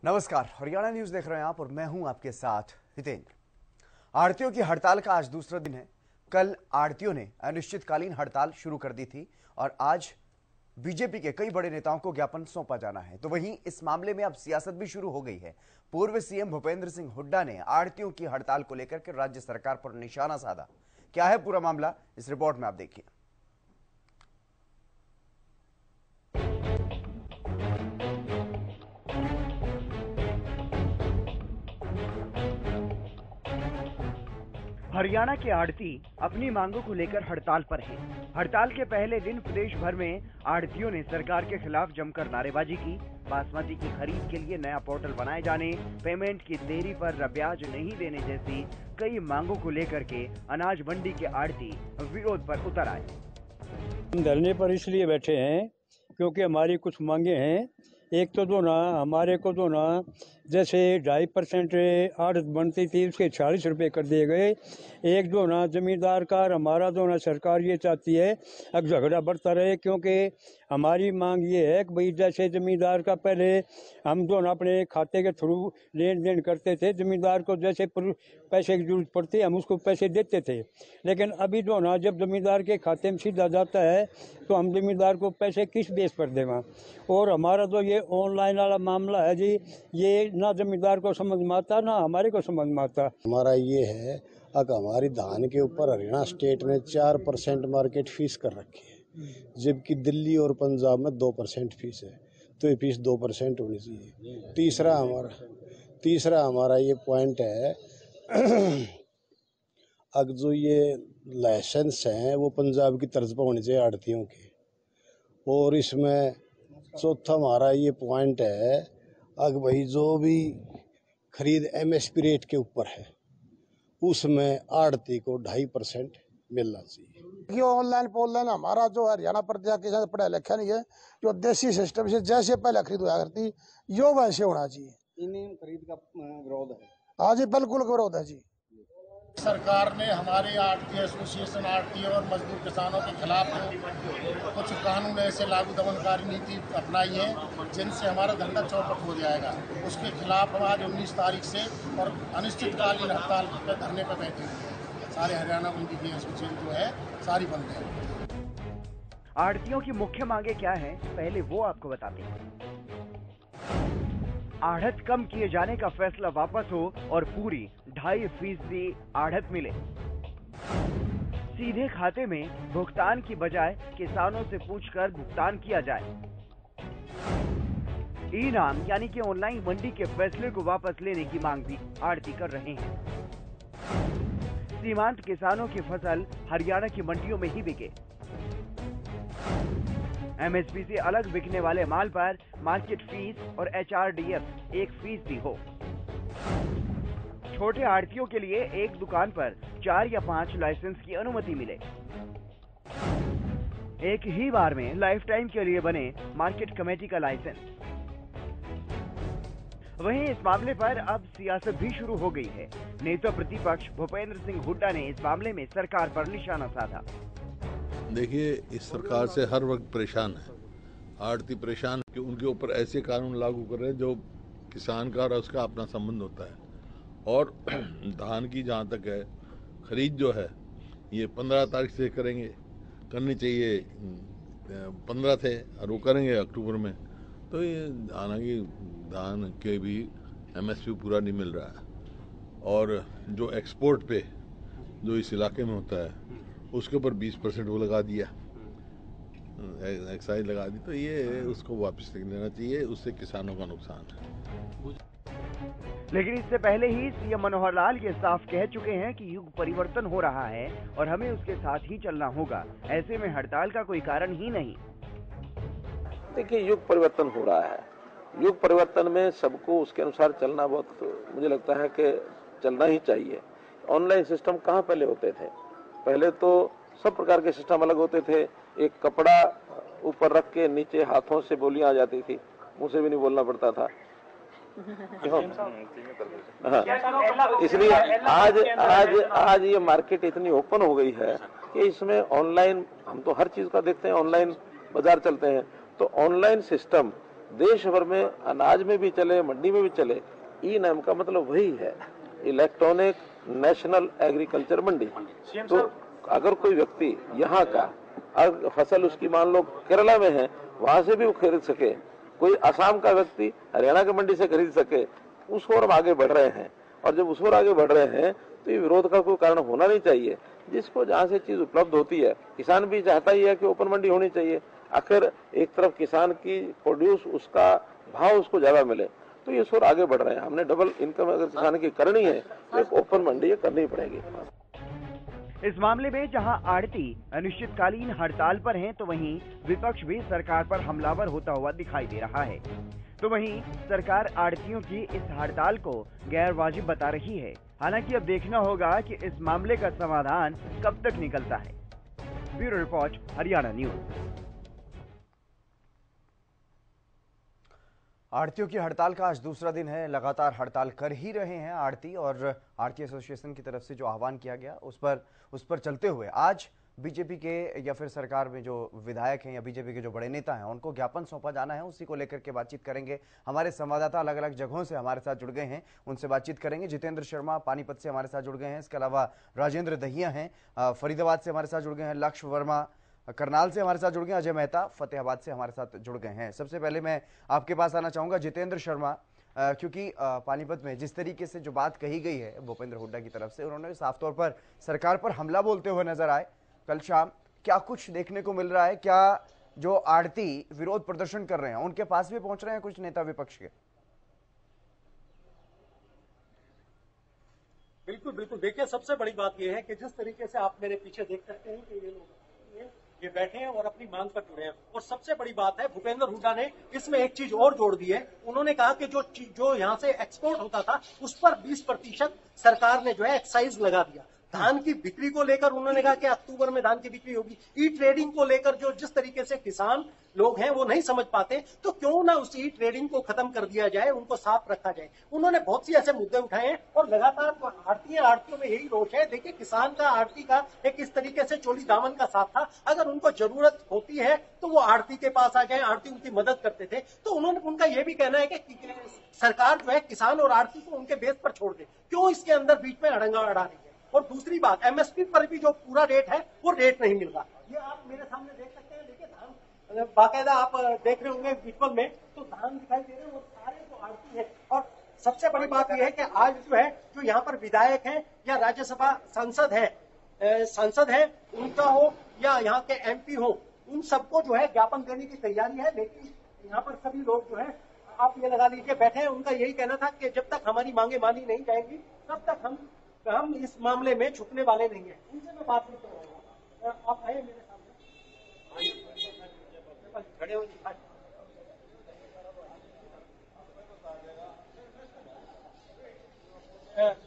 नमस्कार, हरियाणा न्यूज देख रहे हैं आप और मैं हूं आपके साथ हितेंद्र। आढ़तियों की हड़ताल का आज दूसरा दिन है। कल आढ़तियों ने अनिश्चितकालीन हड़ताल शुरू कर दी थी और आज बीजेपी के कई बड़े नेताओं को ज्ञापन सौंपा जाना है। तो वहीं इस मामले में अब सियासत भी शुरू हो गई है। पूर्व सीएम भूपेंद्र सिंह हुड्डा ने आढ़तियों की हड़ताल को लेकर के राज्य सरकार पर निशाना साधा। क्या है पूरा मामला, इस रिपोर्ट में आप देखिए। हरियाणा के आढ़ती अपनी मांगों को लेकर हड़ताल पर हैं। हड़ताल के पहले दिन प्रदेश भर में आढ़तियों ने सरकार के खिलाफ जमकर नारेबाजी की। बासमती की खरीद के लिए नया पोर्टल बनाए जाने, पेमेंट की देरी पर ब्याज नहीं देने जैसी कई मांगों को लेकर के अनाज मंडी के आढ़ती विरोध पर उतर आए। हम धरने पर इसलिए बैठे हैं क्योंकि हमारी कुछ मांगे हैं। एक तो जो ना हमारे को जो ना जैसे 2.5% आढ़त बनती थी उसके 40 रुपये कर दिए गए। एक जो ना जमींदार का हमारा जो ना सरकार ये चाहती है अब झगड़ा बढ़ता रहे, क्योंकि हमारी मांग ये है कि भाई जैसे जमींदार का पहले हम जो ना अपने खाते के थ्रू लेन देन करते थे, जमींदार को जैसे पैसे की जरूरत पड़ती है हम उसको पैसे देते थे, लेकिन अभी जो ना जब जमींदार के खाते में सीधा जाता है तो हम जमींदार को पैसे किस बेस पर देगा। और हमारा जो ये ऑनलाइन वाला मामला है जी, ये ना जमींदार को समझ में आता ना हमारे को समझ में आता। हमारा ये है अगर हमारी धान के ऊपर हरियाणा स्टेट ने 4% मार्केट फीस कर रखी है, जबकि दिल्ली और पंजाब में 2% फीस है, तो ये फीस 2% होनी चाहिए। तीसरा हमारा ये पॉइंट है अगर जो ये लाइसेंस हैं वो पंजाब की तर्ज पर होने चाहिए आढ़तियों के। और इसमें चौथा हमारा ये पॉइंट है अगर भाई जो भी खरीद MSP रेट के ऊपर है उसमें आढ़ती को 2.5% मिलना चाहिए। ये ऑनलाइन हमारा जो हरियाणा प्रदेश के साथ पढ़ा लिखा नहीं है, जो देसी सिस्टम से जैसे पहले खरीद हुआ करती यो वैसे होना चाहिए। इन खरीद का विरोध है। हाँ जी, बिल्कुल विरोध है जी। सरकार ने हमारे आढ़ती एसोसिएशन आढ़ती और मजदूर किसानों के खिलाफ कुछ कानून ऐसे लागू दमनकारी नीति अपनाई है जिनसे हमारा धंधा चौपट हो जाएगा। उसके खिलाफ हम आज 19 तारीख से और अनिश्चितकालीन हड़ताल पर धरने पर बैठे हुए हैं। सारे हरियाणा मंडी की एसोसिएशन जो है सारी बंद है। आढ़तियों की मुख्य मांगे क्या है, पहले वो आपको बताते हैं। आढ़त कम किए जाने का फैसला वापस हो और पूरी 2.5% आढ़त मिले। सीधे खाते में भुगतान की बजाय किसानों से पूछकर भुगतान किया जाए। ई-नाम यानी कि ऑनलाइन मंडी के फैसले को वापस लेने की मांग भी आढ़ती कर रहे हैं। सीमांत किसानों की फसल हरियाणा की मंडियों में ही बिके। MSP से अलग बिकने वाले माल पर मार्केट फीस और HRDF 1% हो। छोटे आढ़तियों के लिए एक दुकान पर 4 या 5 लाइसेंस की अनुमति मिले। एक ही बार में लाइफ टाइम के लिए बने मार्केट कमेटी का लाइसेंस। वहीं इस मामले पर अब सियासत भी शुरू हो गई है। नेता प्रतिपक्ष भूपेंद्र सिंह हुड्डा ने इस मामले में सरकार पर निशाना साधा। देखिए, इस सरकार से हर वक्त परेशान है, आढ़ती परेशान कि उनके ऊपर ऐसे कानून लागू कर रहे हैं जो किसान का और उसका अपना संबंध होता है। और धान की जहाँ तक है खरीद जो है ये 15 तारीख से करनी चाहिए, 15 थे और वो करेंगे अक्टूबर में। तो ये धान के भी MSP पूरा नहीं मिल रहा है। और जो एक्सपोर्ट पे जो इस इलाके में होता है उसके ऊपर 20% वो लगा दिया, एक्साइज लगा दी। तो ये उसको वापस लेना चाहिए, उससे किसानों का नुकसान है। लेकिन इससे पहले ही सीएम मनोहर लाल ये साफ कह चुके हैं कि युग परिवर्तन हो रहा है और हमें उसके साथ ही चलना होगा। ऐसे में हड़ताल का कोई कारण ही नहीं। देखिए, युग परिवर्तन हो रहा है। युग परिवर्तन में सबको उसके अनुसार चलना बहुत मुझे लगता है कि चलना ही चाहिए। ऑनलाइन सिस्टम कहाँ पहले होते थे? पहले तो सब प्रकार के सिस्टम अलग होते थे। एक कपड़ा ऊपर रख के नीचे हाथों से बोलियां आ जाती थी, मुंह से भी नहीं बोलना पड़ता था। इसलिए आज ये मार्केट इतनी ओपन हो गई है कि इसमें ऑनलाइन हम तो हर चीज का देखते हैं, ऑनलाइन बाजार चलते हैं। तो ऑनलाइन सिस्टम देश भर में अनाज में भी चले, मंडी में भी चले। ई नाम का मतलब वही है, इलेक्ट्रॉनिक नेशनल एग्रीकल्चर मंडी। तो अगर कोई व्यक्ति यहाँ का अगर फसल उसकी मान लो केरला में है, वहां से भी वो खरीद सके, कोई असम का व्यक्ति हरियाणा की मंडी से खरीद सके, उस ओर हम आगे बढ़ रहे हैं। और जब उस ओर आगे बढ़ रहे हैं तो ये विरोध का कोई कारण होना नहीं चाहिए। जिसको जहाँ से चीज उपलब्ध होती है, किसान भी चाहता ही है कि ओपन मंडी होनी चाहिए। आखिर एक तरफ किसान की प्रोड्यूस, उसका भाव उसको ज्यादा मिले, तो ये ओर आगे बढ़ रहे हैं। हमने डबल इनकम अगर किसान की करनी है तो एक ओपन मंडी करनी पड़ेगी। इस मामले में जहां आड़ती अनिश्चितकालीन हड़ताल पर हैं, तो वहीं विपक्ष भी सरकार पर हमलावर होता हुआ दिखाई दे रहा है। तो वहीं सरकार आड़तियों की इस हड़ताल को गैर वाजिब बता रही है। हालांकि अब देखना होगा कि इस मामले का समाधान कब तक निकलता है। Bureau report, Haryana news. आड़तियों की हड़ताल का आज दूसरा दिन है। लगातार हड़ताल कर ही रहे हैं आड़ती, और आड़ती एसोसिएशन की तरफ से जो आह्वान किया गया उस पर चलते हुए आज बीजेपी के या फिर सरकार में जो विधायक हैं या बीजेपी के जो बड़े नेता हैं उनको ज्ञापन सौंपा जाना है। उसी को लेकर के बातचीत करेंगे। हमारे संवाददाता अलग अलग जगहों से हमारे साथ जुड़ गए हैं, उनसे बातचीत करेंगे। जितेंद्र शर्मा पानीपत से हमारे साथ जुड़ गए हैं। इसके अलावा राजेंद्र दहिया हैं फरीदाबाद से हमारे साथ जुड़ गए हैं। लक्ष्य वर्मा करनाल से हमारे साथ जुड़ गए। अजय मेहता फतेहाबाद से हमारे साथ जुड़ गए हैं। सबसे पहले मैं आपके पास आना चाहूंगा जितेंद्र शर्मा, क्योंकि पानीपत में जिस तरीके से जो बात कही गई है भूपेंद्र हुड्डा की तरफ से, उन्होंने साफ तौर पर सरकार पर हमला बोलते हुए नजर आए कल शाम। क्या कुछ देखने को मिल रहा है? क्या जो आड़ती विरोध प्रदर्शन कर रहे हैं उनके पास भी पहुंच रहे हैं कुछ नेता विपक्ष के? बिल्कुल बिल्कुल। देखिए, सबसे बड़ी बात यह है कि जिस तरीके से आप मेरे पीछे देख सकते हैं कि ये लोग ये बैठे हैं और अपनी मांग पर जुड़े हैं। और सबसे बड़ी बात है, भूपेंद्र हुड्डा ने इसमें एक चीज और जोड़ दी है। उन्होंने कहा कि जो यहाँ से एक्सपोर्ट होता था उस पर 20% सरकार ने जो है एक्साइज लगा दिया। धान की बिक्री को लेकर उन्होंने कहा कि अक्टूबर में धान की बिक्री होगी। ई ट्रेडिंग को लेकर जो जिस तरीके से किसान लोग हैं वो नहीं समझ पाते, तो क्यों ना उस ई ट्रेडिंग को खत्म कर दिया जाए, उनको साफ रखा जाए। उन्होंने बहुत सी ऐसे मुद्दे उठाए हैं और लगातार आड़तियों में यही रोष है। देखिए, किसान का आड़ती का एक इस तरीके से चोली दामन का साथ था। अगर उनको जरूरत होती है तो वो आड़ती के पास आ जाए, आड़ती उनकी मदद करते थे। तो उनका यह भी कहना है कि सरकार जो है किसान और आड़ती को उनके बेस पर छोड़ दे, क्यों इसके अंदर बीच में अड़ंगा अड़ा रही है। और दूसरी बात, एमएसपी पर भी जो पूरा रेट है वो रेट नहीं मिल रहा। ये आप मेरे सामने देख सकते हैं। देखिए, धान बाकायदा आप देख रहे होंगे विजुअल में, तो धान दिखाई दे रहे हैं, वो सारे जो आड़ती है। और सबसे बड़ी बात यह है कि आज जो है जो यहाँ पर विधायक हैं या राज्यसभा सांसद है उनका हो या यहाँ के एमपी हो, उन सबको जो है ज्ञापन देने की तैयारी है। लेकिन यहाँ पर सभी लोग जो है आप ये लगा लीजिए बैठे हैं। उनका यही कहना था कि जब तक हमारी मांगे मानी नहीं जाएंगी तब तक हम इस मामले में छुपने वाले नहीं है। उनसे मैं बात नहीं करूंगा। आप आए मेरे सामने, खड़े हो।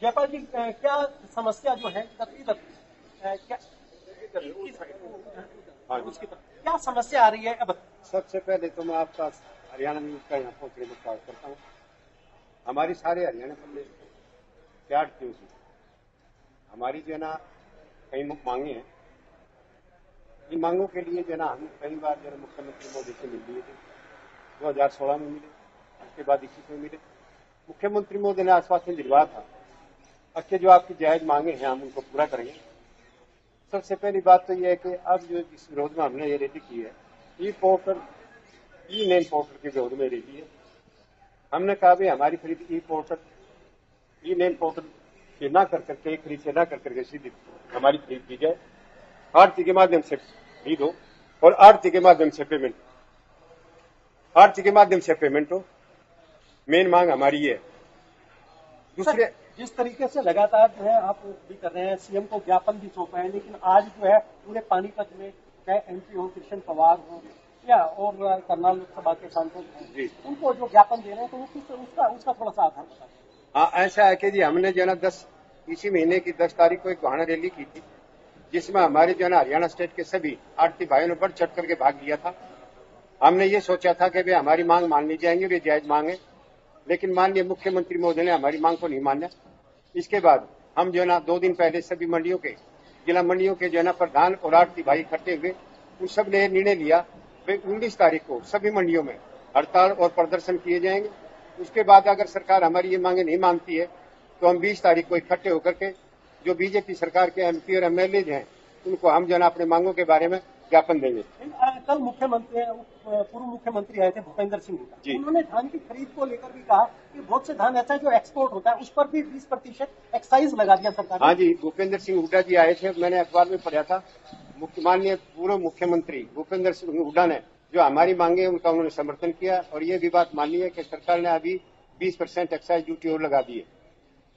जयपाल जी, क्या समस्या जो है क्या समस्या आ रही है? अब सबसे पहले तो मैं आपका हरियाणा न्यूज का यहाँ पहुंचने में स्वागत करता हूँ। हमारी सारे हरियाणा प्रदेश के आड़तियों से हमारी जो है ना कई मांगे हैं। इन मांगों के लिए जो है ना हम कई बार जो है मुख्यमंत्री मोदी से मिल लिए थे। 2016 में मिले, उसके बाद 21 में मिले। मुख्यमंत्री मोदी ने आश्वासन दिलवाया था अच्छे जो आपकी जायज मांगे हैं हम उनको पूरा करेंगे। सबसे पहली बात तो यह है कि अब जो इस विरोध में हमने ये रैली की है, ई नेम पोर्टल के विरोध में रैली है। हमने कहा भी हमारी खरीद ई नेम पोर्टल के ना कर करके खरीद से ना कर करके सीधी हमारी खरीद की जाए, आरती के माध्यम से खरीद हो और आरती के माध्यम से पेमेंट हो। मेन मांग हमारी ये है। दूसरे, जिस तरीके से लगातार जो है आप भी कर रहे हैं, सीएम को ज्ञापन भी सौंपा है, लेकिन आज जो है पूरे पानीपत में चाहे एमपी हो, कृष्ण पवार हो या और करनाल लोकसभा के सांसद हैं, उनको जो ज्ञापन दे रहे हैं, तो उसका थोड़ा सा आधार बता। हाँ, ऐसा है कि जी हमने जो है ना इसी महीने की 10 तारीख को एक वाहन रैली की थी, जिसमें हमारे जो है ना हरियाणा स्टेट के सभी आड़ती भाइयों ने बढ़ चढ़ करके भाग लिया था। हमने ये सोचा था कि भाई हमारी मांग मान ली जाएंगी, वे जायज मांग है, लेकिन माननीय मुख्यमंत्री महोदय ने हमारी मांग को नहीं माना। इसके बाद हम जो है ना 2 दिन पहले सभी मंडियों के जिला मंडियों के जो है ना प्रधान और आड़ती भाई इकट्ठे हुए, उन सब ने निर्णय लिया 19 तारीख को सभी मंडियों में हड़ताल और प्रदर्शन किए जाएंगे। उसके बाद अगर सरकार हमारी ये मांगे नहीं मानती है तो हम 20 तारीख को इकट्ठे होकर के जो बीजेपी सरकार के एमपी और एमएलए हैं उनको हम जो है अपने मांगों के बारे में ज्ञापन देंगे। कल पूर्व मुख्यमंत्री आए थे भूपेंद्र सिंह हुड्डा, उन्होंने धान की खरीद को लेकर भी कहा कि बहुत से धान ऐसा जो एक्सपोर्ट होता है उस पर भी 20% एक्साइज लगा दिया सरकार ने। हाँ जी, भूपेंद्र सिंह हुड्डा जी आए थे, मैंने अखबार में पढ़ा था। माननीय पूर्व मुख्यमंत्री भूपेंद्र सिंह हुड्डा ने जो हमारी मांगे उनका उन्होंने समर्थन किया और ये भी बात मान ली है कि सरकार ने अभी 20% एक्साइज ड्यूटी और लगा दी है।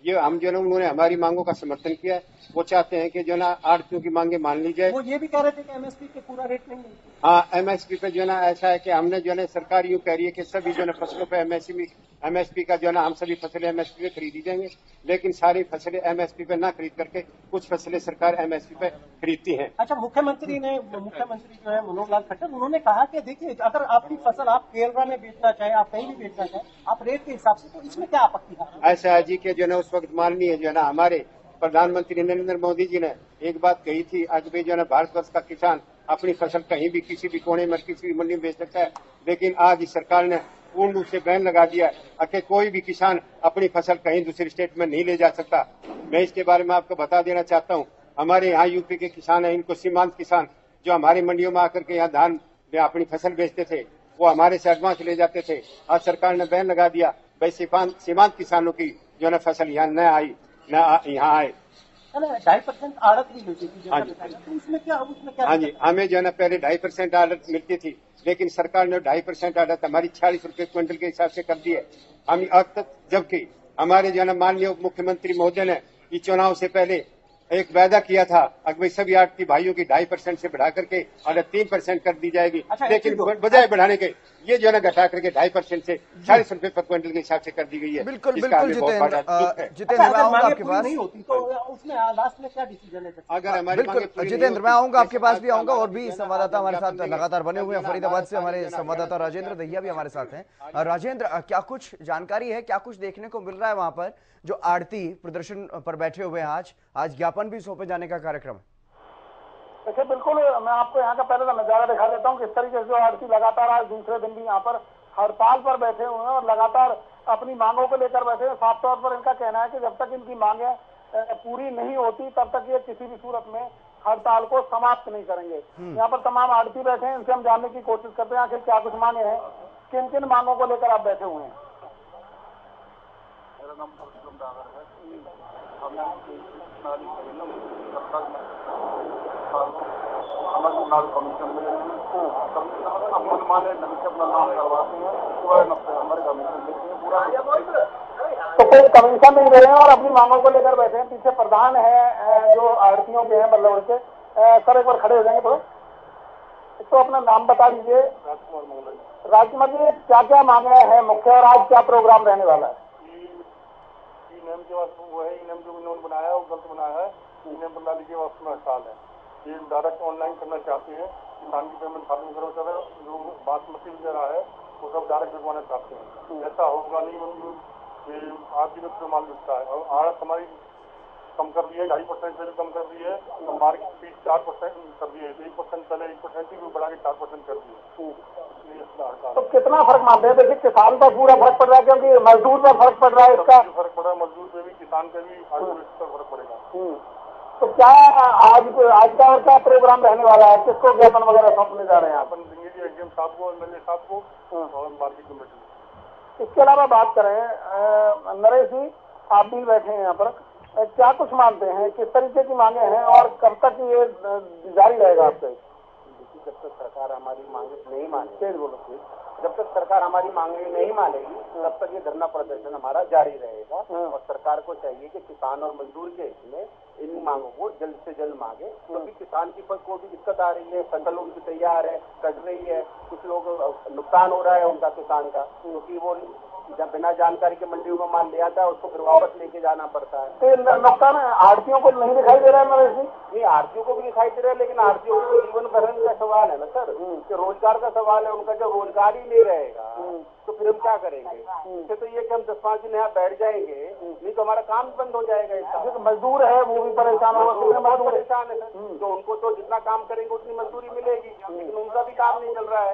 ये हम जो है उन्होंने हमारी मांगों का समर्थन किया। वो चाहते हैं कि जो ना आड़तियों की मांगे मान ली जाए। वो ये भी कह रहे थे कि एमएसपी पे पूरा रेट नहीं मिलता। हाँ, एमएसपी पे जो है ना ऐसा है कि हमने जो है सरकार यूँ कह रही है कि सभी जो है फसलों पे एमएसपी का जो है ना हम सभी फसलें एमएसपी पे खरीदी जाएंगे, लेकिन सारी फसलें एमएसपी पे ना खरीद करके कुछ फसलें सरकार एमएसपी पे खरीदती है। अच्छा, मुख्यमंत्री जो है मनोहर लाल खट्टर, उन्होंने कहा कि देखिए अगर आपकी फसल आप केरला में बेचना चाहे, आप कहीं भी बेचना चाहे, आप रेट के हिसाब से, तो इसमें क्या आपत्ति है? ऐसा है जी कि जो है ना उस वक्त माननीय जो है ना हमारे प्रधानमंत्री नरेंद्र मोदी जी ने एक बात कही थी, आज भी जो है ना भारतवर्ष का किसान अपनी फसल कहीं भी किसी भी कोने में किसी भी मंडी में बेच सकता है, लेकिन आज इस सरकार ने पूर्ण रूप से बैन लगा दिया कि कोई भी किसान अपनी फसल कहीं दूसरी स्टेट में नहीं ले जा सकता। मैं इसके बारे में आपको बता देना चाहता हूँ, हमारे यहाँ यूपी के किसान हैं, इनको सीमांत किसान जो हमारी मंडियों में आकर के यहाँ धान में अपनी फसल बेचते थे वो हमारे से एडवांस ले जाते थे। आज सरकार ने बैन लगा दिया, भाई सीमांत किसानों की जो है फसल यहाँ न आई न यहाँ आए। 2.5% आड़त भी मिलती थी, तो उसमें क्या? हाँ जी, हमें जो है ना पहले 2.5% आड़त मिलती थी, लेकिन सरकार ने 2.5% आड़त हमारी 46 रुपए क्विंटल के हिसाब से कर दी है। हम अब तक, जबकि हमारे जो है ना माननीय उप मुख्यमंत्री महोदय ने इस चुनाव से पहले एक वायदा किया था अगर सभी आड़ती भाइयों की 2.5% से बढ़ा करके और 3% कर दी जाएगी। अच्छा, लेकिन बजाय बढ़ाने के ये जो है ना घटा करके 2.5% से 40 रुपए पर क्विंटल के हिसाब से कर दी गई है। बिल्कुल जितेंद्र, मैं आऊंगा आपके पास। नहीं होती तो उसमें लास्ट में क्या डिसीजन है? अगर हमारी बिल्कुल जितेंद्र, मैं आऊंगा आपके पास भी आऊंगा, और भी संवाददाता हमारे साथ लगातार बने हुए हैं। फरीदाबाद से हमारे संवाददाता राजेंद्र दहिया भी हमारे साथ हैं। राजेंद्र, क्या कुछ जानकारी है, क्या कुछ देखने को मिल रहा है वहां पर जो आड़ती प्रदर्शन पर बैठे हुए हैं? आज ज्ञापन भी सौंपे जाने का कार्यक्रम है। देखिए, बिल्कुल मैं आपको यहाँ का पहले का नजारा दिखा देता हूँ किस तरीके से आड़ती लगातार आज दूसरे दिन भी यहाँ पर हड़ताल पर बैठे हुए हैं और लगातार अपनी मांगों को लेकर बैठे हैं। साफ तौर पर इनका कहना है कि जब तक इनकी मांगे पूरी नहीं होती तब तक ये किसी भी सूरत में हड़ताल को समाप्त नहीं करेंगे। यहाँ पर तमाम आड़ती बैठे हैं, इनसे हम जानने की कोशिश करते हैं आखिर क्या कुछ मांगे हैं, किन किन मांगों को लेकर आप बैठे हुए हैं। मेरा नाम परशुराम डागर है। नाल कमीशन में अपने माने ढंग से अपना नाम करवाते हैं, हमारे कमीशन देते हैं पूरा। तो कोई कमीशन नहीं दे रहे हैं और अपनी मांगों को लेकर बैठे हैं। पीछे प्रधान है जो आड़तियों के हैं बल्लौर के, सर एक बार खड़े हो जाएंगे थोड़ा, तो अपना नाम बता दीजिए। राजकुमार जी, क्या क्या मांगे हैं मुख्य और आज क्या प्रोग्राम रहने वाला है? नियम के वास्ते वो है, नियम जो इन्होंने बनाया है वो गलत बनाया है। नियम प्रणाली के वास्ते में हड़ताल है। ये डायरेक्ट ऑनलाइन करना चाहते हैं, किसान की पेमेंट खाते में करो, जो बासमती वगैरह है वो सब डायरेक्ट भिजवाना चाहते हैं। ऐसा होगा नहीं, आज भी तो माल बिकता है और आड़त हमारी कम कर दी है, 2.5% से भी कम कर दी है। मार्केट फीस 4% कर दी है, 1% पहले 1% ही बढ़ा के 4% कर दी है। तो कितना फर्क मानते हैं? देखिए, किसान पर पूरा फर्क पड़ रहा है क्योंकि मजदूर पर फर्क पड़ रहा है, इसका फर्क पड़ रहा है, मजदूर पे भी किसान पे भी फर्क पड़ेगा। तो क्या आज का और क्या प्रोग्राम रहने वाला है? किसको ज्ञापन वगैरह सौंपने जा रहे हैं? अपन देंगे जी एसडीएम साहब को, एमएलए साहब को और मार्केट कमेटी। इसके अलावा बात करें नरेश जी, आप भी बैठे हैं यहाँ पर, क्या कुछ मानते हैं, किस तरीके की मांगे हैं और कब तक ये जारी रहेगा आपसे? जब तक सरकार हमारी मांगे नहीं मानेगी, जब तक सरकार हमारी मांगे नहीं मानेगी तब तक ये धरना प्रदर्शन हमारा जारी रहेगा। और सरकार को चाहिए कि किसान और मजदूर के हित में इन मांगों को जल्द से जल्द मांगे, क्योंकि किसान की फसल को भी दिक्कत आ रही है, फसल उनकी तैयार है, कट रही है, कुछ लोग नुकसान हो रहा है उनका, किसान का, क्योंकि वो जब बिना जानकारी के मंडियों में माल ले आता है उसको फिर वापस लेके जाना पड़ता है। तो नुकसान आड़तियों को नहीं दिखाई दे रहा है नरेश जी? नहीं, आड़तियों को भी दिखाई दे रहा है, लेकिन आड़तियों को जीवन भरण का सवाल है ना सर, कि रोजगार का सवाल है। उनका जब रोजगार ही नहीं रहेगा तो फिर हम क्या करेंगे? इससे तो ये कि हम 10-5 दिन यहाँ बैठ जाएंगे, नहीं तो हमारा काम बंद हो जाएगा। जो मजदूर है वो भी परेशान होगा, मजदूर परेशान है सर। तो उनको तो जितना काम करेंगे उतनी मजदूरी मिलेगी, लेकिन उनका भी काम नहीं चल रहा है।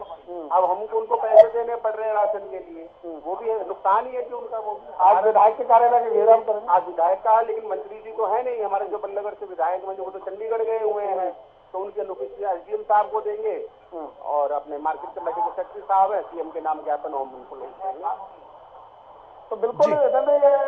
अब हमको उनको पैसे देने पड़ रहे हैं राशन के लिए, वो भी नुकसान ही है कि उनका। वो आज विधायक के कार्यालय का घेराव करेंगे। आज विधायक का, लेकिन मंत्री जी तो है नहीं हमारे, जो बल्लभगढ़ से विधायक हैं वो तो चंडीगढ़ गए हुए हैं, तो उनके नोटिस एसडीएम साहब को देंगे और अपने मार्केट कमेटी के सेक्रेटरी साहब है, सीएम के नाम ज्ञापन हम उनको देंगे। तो बिल्कुल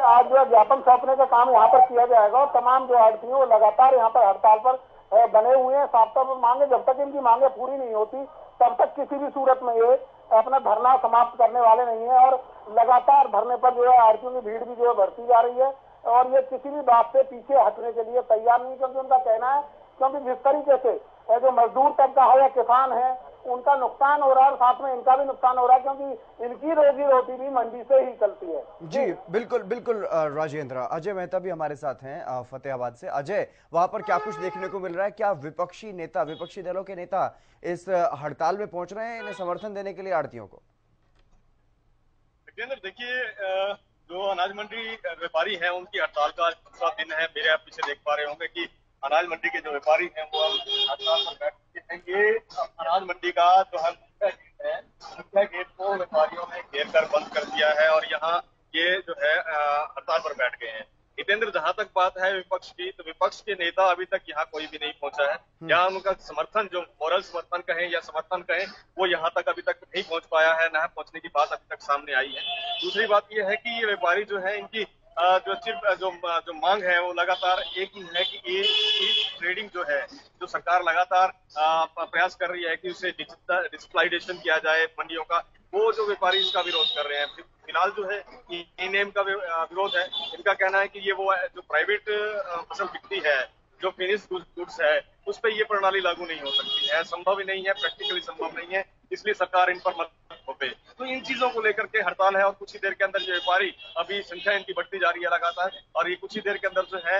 आज जो ज्ञापन सौंपने का काम यहाँ पर किया जाएगा और तमाम जो आड़ती वो लगातार यहाँ पर हड़ताल पर बने हुए हैं। साफ तौर पर मांगे, जब तक इनकी मांगे पूरी नहीं होती तब तक किसी भी सूरत में ये अपना धरना समाप्त करने वाले नहीं है। और लगातार धरने पर जो है आड़तियों की भीड़ भी जो है बढ़ती जा रही है और ये किसी भी बात से पीछे हटने के लिए तैयार नहीं, क्योंकि उनका कहना है क्योंकि जिस तरीके से जो मजदूर तबका है या किसान है उनका नुकसान हो रहा है और साथ में इनका भी नुकसान हो रहा है, क्योंकि इनकी रोजी रोटी भी मंडी से ही चलती है। जी बिल्कुल बिल्कुल राजेंद्र। अजय मेहता भी हमारे साथ हैं फतेहाबाद से। अजय, वहां पर क्या कुछ देखने को मिल रहा है? क्या विपक्षी नेता, विपक्षी दलों के नेता इस हड़ताल में पहुंच रहे हैं इन्हें समर्थन देने के लिए आड़तियों को? देखिए, जो अनाज मंडी व्यापारी हैं उनकी हड़ताल का दूसरा दिन है। मेरे आप पीछे देख पा रहे होंगे कि अनाज मंडी के जो व्यापारी हैं वो हड़ताल पर बैठे हैं। ये अनाज मंडी का जो है मुख्य गेट को व्यापारियों ने घेर कर बंद कर दिया है और यहाँ ये जो है हड़ताल पर बैठ गए हैं। हितेंद्र, जहां तक बात है विपक्ष की, तो विपक्ष के नेता अभी तक यहाँ कोई भी नहीं पहुंचा है। यहाँ उनका समर्थन, जो मोरल समर्थन कहें या समर्थन कहें, वो यहाँ तक अभी तक नहीं पहुंच पाया है, न पहुंचने की बात अभी तक सामने आई है। दूसरी बात यह है कि ये व्यापारी जो है इनकी जो मांग है वो लगातार एक ही है कि ये ट्रेडिंग जो है, जो सरकार लगातार प्रयास कर रही है कि उसे डिजिटलाइजेशन किया जाए मंडियों का, वो जो व्यापारी इसका विरोध कर रहे हैं। फिलहाल जो है ई नेम का विरोध है। इनका कहना है कि ये वो जो प्राइवेट फसल बिकती है, जो फिनिश गुड्स है, उस पर ये प्रणाली लागू नहीं हो सकती है, संभव ही नहीं है, प्रैक्टिकली संभव नहीं है, इसलिए सरकार इन पर मत थोपे। तो इन चीजों को लेकर के हड़ताल है और कुछ ही देर के अंदर ये व्यापारी, अभी संख्या इनकी बढ़ती जा रही है लगातार, और ये कुछ ही देर के अंदर जो है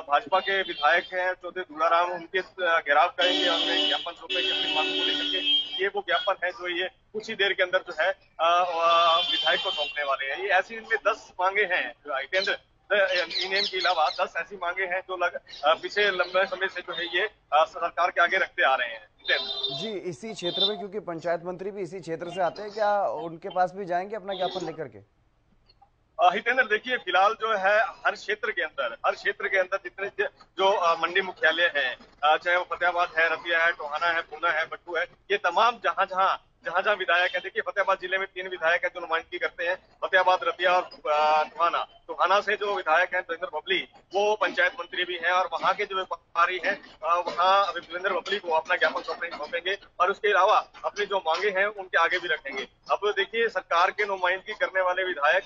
भाजपा के विधायक हैं चौधरी धूलाराम, उनके घेराव करेंगे और उन्हें ज्ञापन सौंपेंगे अपनी मांग को लेकर के। ये वो ज्ञापन है जो ये कुछ ही देर के अंदर जो है विधायक को सौंपने वाले हैं। ये ऐसी इनमें 10 मांगे हैं हितेंद्र, इनेम के अलावा 10 ऐसी मांगे हैं जो पिछले लंबे समय से जो है ये सरकार के आगे रखते आ रहे हैं। जी, इसी क्षेत्र में, क्योंकि पंचायत मंत्री भी इसी क्षेत्र से आते हैं, क्या उनके पास भी जाएंगे अपना ज्ञापन लेकर के? हितेंद्र, देखिए फिलहाल जो है हर क्षेत्र के अंदर जितने जो मंडी मुख्यालय हैं, चाहे वो फतेहाबाद है, रतिया है, टोहाना है, पूना है, बट्टू है, ये तमाम जहां विधायक है। देखिए फतेहाबाद जिले में 3 विधायक है जो नुमाइंदगी करते हैं, फतेहाबाद, रतिया और टोहाना से जो विधायक हैं वीरेंद्र बबली, वो पंचायत मंत्री भी हैं और वहां के जो व्यापारी हैं वहां वीरेंद्र बबली को अपना ज्ञापन सौंपेंगे और उसके अलावा अपनी जो मांगे हैं उनके आगे भी रखेंगे। अब देखिए सरकार के नुमाइंदगी करने वाले विधायक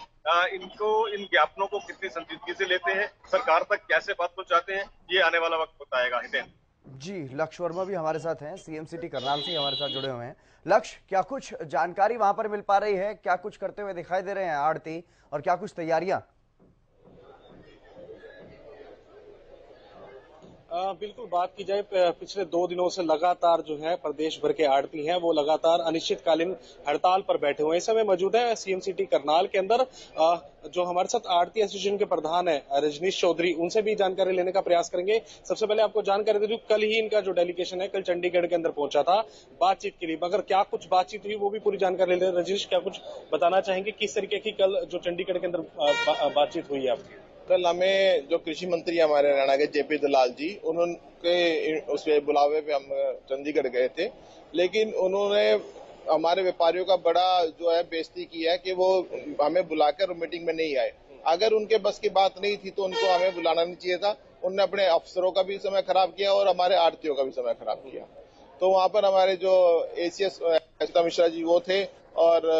इन ज्ञापनों को कितनी संजीदगी से लेते हैं, सरकार तक कैसे बात पहुंचाते हैं, ये आने वाला वक्त बताएगा। हितेंद्र जी, लक्ष्य वर्मा भी हमारे साथ हैं, सीएम सिटी करनाल से हमारे साथ जुड़े हुए हैं। लक्ष्य, क्या कुछ जानकारी वहां पर मिल पा रही है? क्या कुछ करते हुए दिखाई दे रहे हैं आड़ती, और क्या कुछ तैयारियां? बिल्कुल, बात की जाए पिछले 2 दिनों से लगातार जो है प्रदेश भर के आड़ती हैं वो लगातार अनिश्चितकालीन हड़ताल पर बैठे हुए हैं। इस समय मौजूद है सीएम सिटी करनाल के अंदर जो हमारे साथ आड़ती एसोसिएशन के प्रधान है रजनीश चौधरी, उनसे भी जानकारी लेने का प्रयास करेंगे। सबसे पहले आपको जानकारी दे दूं, कल ही इनका जो डेलीगेशन है कल चंडीगढ़ के अंदर पहुंचा था बातचीत के लिए, मगर क्या कुछ बातचीत हुई वो भी पूरी जानकारी ले रहे। रजनीश, क्या कुछ बताना चाहेंगे किस तरीके की कल जो चंडीगढ़ के अंदर बातचीत हुई है आपकी? कल हमें जो कृषि मंत्री हमारे हरियाणा के जेपी दलाल जी, उन्होंने उस बुलावे पे हम चंडीगढ़ गए थे, लेकिन उन्होंने हमारे व्यापारियों का बड़ा जो है बेइज्जती किया है कि वो हमें बुलाकर मीटिंग में नहीं आए। अगर उनके बस की बात नहीं थी तो उनको हमें बुलाना नहीं चाहिए था। उन्होंने अपने अफसरों का भी समय खराब किया और हमारे आड़तियों का भी समय खराब किया। तो वहां पर हमारे जो एसीएस अचिता मिश्रा जी वो थे और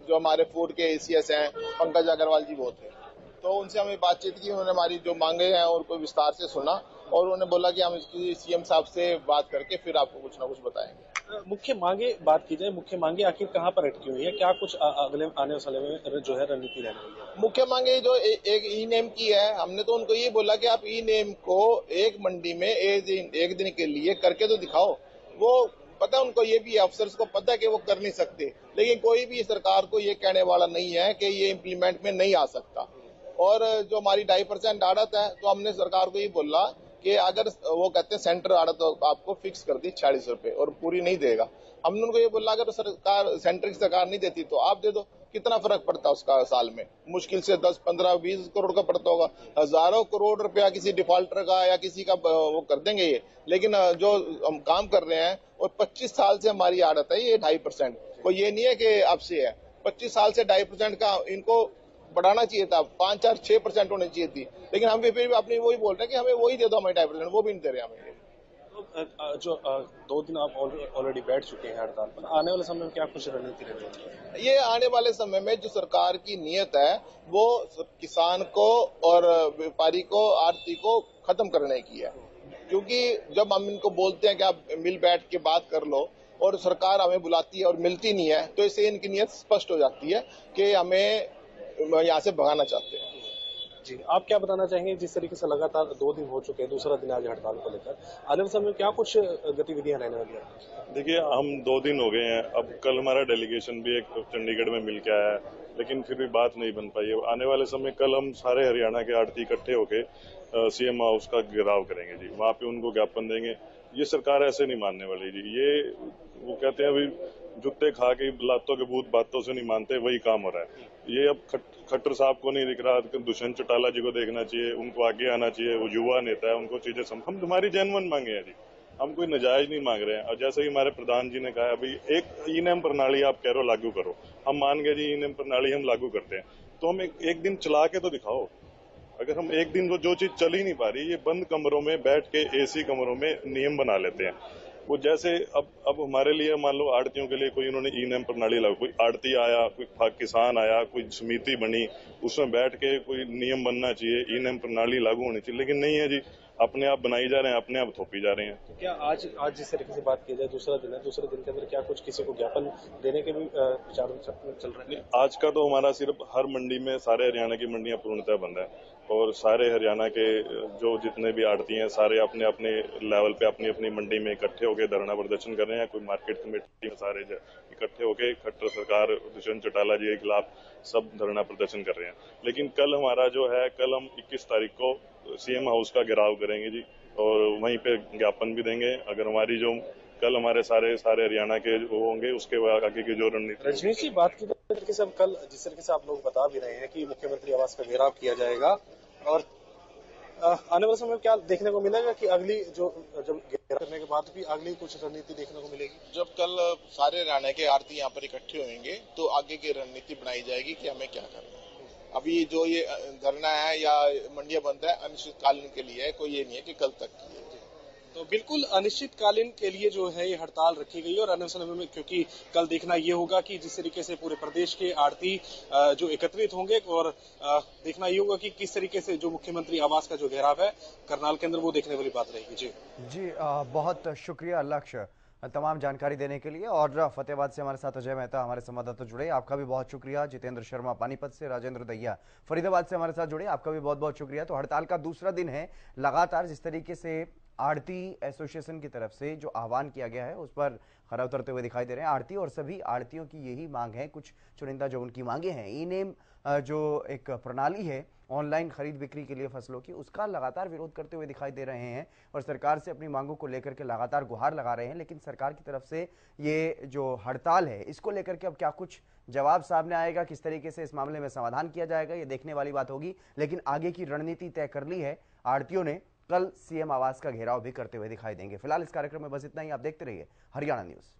जो हमारे फूड के एसीएस हैं पंकज अग्रवाल जी वो थे। तो उनसे हमें बातचीत की, उन्होंने हमारी जो मांगे हैं और कोई विस्तार से सुना और उन्होंने बोला कि हम इसकी सीएम साहब से बात करके फिर आपको कुछ ना कुछ बताएंगे। मुख्य मांगे बात की जाए, मुख्य मांगे आखिर कहाँ पर अटकी हुई है? क्या कुछ अगले आने वाले समय में जो है रणनीति रहने वाली है? मुख्य मांगे जो एक ई नेम की है, हमने तो उनको ये बोला कि आप ई नेम को एक मंडी में एक दिन के लिए करके तो दिखाओ। वो पता उनको, ये भी अफसर्स को पता है कि वो कर नहीं सकते, लेकिन कोई भी सरकार को ये कहने वाला नहीं है कि ये इम्प्लीमेंट में नहीं आ सकता। और जो हमारी 2.5% आड़त है, तो हमने सरकार को ये बोला कि अगर वो कहते हैं सेंटर आड़त तो आपको फिक्स कर दी 40 रुपए और पूरी नहीं देगा। हमने उनको ये बोला अगर सरकार, सेंटर की सरकार नहीं देती तो आप दे दो। कितना फर्क पड़ता है उसका साल में? मुश्किल से 10, 15, 20 करोड़ का पड़ता होगा। हजारों करोड़ रुपया किसी डिफॉल्टर का या किसी का वो कर देंगे ये। लेकिन जो हम काम कर रहे हैं और 25 साल से हमारी आड़त है ये 2.5%। कोई ये नहीं है कि अब से है, 25 साल से 2.5% का इनको बढ़ाना चाहिए था, 5, 4, 6% होनी चाहिए थी। लेकिन हम फिर भी अपनी वही बोल रहे हैं कि हमें वही दे दो, हमें 2.5%, वो भी नहीं दे रहे हमें। जो 2 दिन आप ऑलरेडी बैठ चुके हैं हड़ताल पर, आने वाले समय में क्या कुछ रणनीति रहेगी? ये आने वाले समय में जो सरकार की नीयत है वो किसान को और व्यापारी को, आड़ती को खत्म करने की है। क्योंकि जब हम इनको बोलते हैं कि आप मिल बैठ के बात कर लो और सरकार हमें बुलाती है और मिलती नहीं है, तो इससे इनकी नीयत स्पष्ट हो जाती है कि हमें यहाँ से भगाना चाहते हैं। जी, आप क्या बताना चाहेंगे? जिस तरीके से लगातार 2 दिन हो चुके हैं, दूसरा दिन आज हड़ताल को लेकर, आने वाले समय में क्या कुछ गतिविधियां रहने वाली है? देखिए, हम 2 दिन हो गए हैं, अब कल हमारा डेलीगेशन भी एक चंडीगढ़ में मिल के आया है, लेकिन फिर भी बात नहीं बन पाई है। आने वाले समय कल हम सारे हरियाणा के आड़ती इकट्ठे होके सीएम हाउस का घेराव करेंगे जी, वहाँ पे उनको ज्ञापन देंगे। ये सरकार ऐसे नहीं मानने वाली जी। ये वो कहते हैं अभी जुत्ते खा के लातों के भूत बातों से नहीं मानते, वही काम हो रहा है। ये अब खट्टर साहब को नहीं दिख रहा, दुष्यंत चौटाला जी को देखना चाहिए, उनको आगे आना चाहिए। वो युवा नेता है, उनको चीजें हम तुम्हारी जेन्युइन मांगे हैं जी, हम कोई नजायज नहीं मांग रहे हैं। और जैसे कि हमारे प्रधान जी ने कहा, अभी एक ई नेम प्रणाली आप कह रहे हो लागू करो, हम मान गए जी, ई नेम प्रणाली हम लागू करते हैं, तो हम एक दिन चला के तो दिखाओ। अगर हम एक दिन जो चीज चल ही नहीं पा रही, ये बंद कमरों में बैठ के एसी कमरों में नियम बना लेते हैं। वो जैसे अब हमारे लिए मान लो आड़तियों के लिए कोई इन्होंने ई नेम प्रणाली लागू, कोई आड़ती आया, कोई किसान आया, कोई समिति बनी, उसमें बैठ के कोई नियम बनना चाहिए, ई नेम प्रणाली लागू होनी चाहिए, लेकिन नहीं है जी। अपने आप बनाई जा रहे हैं, अपने आप थोपी जा रहे हैं। तो क्या आज जिस तरीके से बात की जाए, दूसरा दिन है, दूसरे दिन के अंदर क्या कुछ किसी को ज्ञापन देने के भी विचार चल रहे हैं? आज का तो हमारा सिर्फ हर मंडी में, सारे हरियाणा की मंडियां पूर्णतः बंद है और सारे हरियाणा के जो जितने भी आड़ती हैं सारे अपने अपने लेवल पे अपनी अपनी मंडी में इकट्ठे होकर धरना प्रदर्शन कर रहे हैं। कोई मार्केट कमेटी में सारे इकट्ठे होकर खट्टर सरकार, दुष्यंत चौटाला जी के खिलाफ सब धरना प्रदर्शन कर रहे हैं। लेकिन कल हमारा जो है, कल हम 21 तारीख को सीएम हाउस का घेराव करेंगे जी, और वहीं पे ज्ञापन भी देंगे। अगर हमारी जो कल हमारे सारे हरियाणा के वो होंगे, उसके बाद आगे की जो रणनीति। रजनीश जी, बात की तरीके से कल जिस तरीके से आप लोग बता भी रहे हैं कि मुख्यमंत्री आवास का घेराव किया जाएगा, और आने वाले समय में क्या देखने को मिलेगा कि अगली जब घेराव करने के बाद भी अगली कुछ रणनीति देखने को मिलेगी? जब कल सारे हरियाणा के आड़ती यहाँ पर इकट्ठे होंगे तो आगे की रणनीति बनाई जाएगी कि हमें क्या करना है। अभी जो ये धरना है या मंडियां बंद है, अनिश्चितकालीन के लिए है, कोई ये नहीं है कि कल तक की है। तो बिल्कुल अनिश्चितकालीन के लिए जो है ये हड़ताल रखी गई है, और आने समय में क्योंकि कल देखना ये होगा कि जिस तरीके से पूरे प्रदेश के आड़ती जो एकत्रित होंगे, और देखना ये होगा कि किस तरीके से जो मुख्यमंत्री आवास का जो घेराव है करनाल के अंदर, वो देखने वाली बात रहेगी। जी बहुत शुक्रिया लक्ष्य तमाम जानकारी देने के लिए। और फतेहाबाद से हमारे साथ अजय मेहता हमारे संवाददाता जुड़े, आपका भी बहुत शुक्रिया। जितेंद्र शर्मा पानीपत से, राजेंद्र दहिया फरीदाबाद से हमारे साथ जुड़े, आपका भी बहुत बहुत शुक्रिया। तो हड़ताल का दूसरा दिन है लगातार, जिस तरीके से आड़ती एसोसिएशन की तरफ से जो आह्वान किया गया है उस पर खरा उतरते हुए दिखाई दे रहे हैं आड़ती, और सभी आड़तियों की यही मांग है, कुछ चुनिंदा जो उनकी मांगे हैं। ई नेम जो एक प्रणाली है ऑनलाइन खरीद बिक्री के लिए फसलों की, उसका लगातार विरोध करते हुए दिखाई दे रहे हैं और सरकार से अपनी मांगों को लेकर के लगातार गुहार लगा रहे हैं। लेकिन सरकार की तरफ से ये जो हड़ताल है इसको लेकर के अब क्या कुछ जवाब सामने आएगा, किस तरीके से इस मामले में समाधान किया जाएगा, ये देखने वाली बात होगी। लेकिन आगे की रणनीति तय कर ली है आड़तियों ने, कल सीएम आवास का घेराव भी करते हुए दिखाई देंगे। फिलहाल इस कार्यक्रम में बस इतना ही। आप देखते रहिए हरियाणा न्यूज।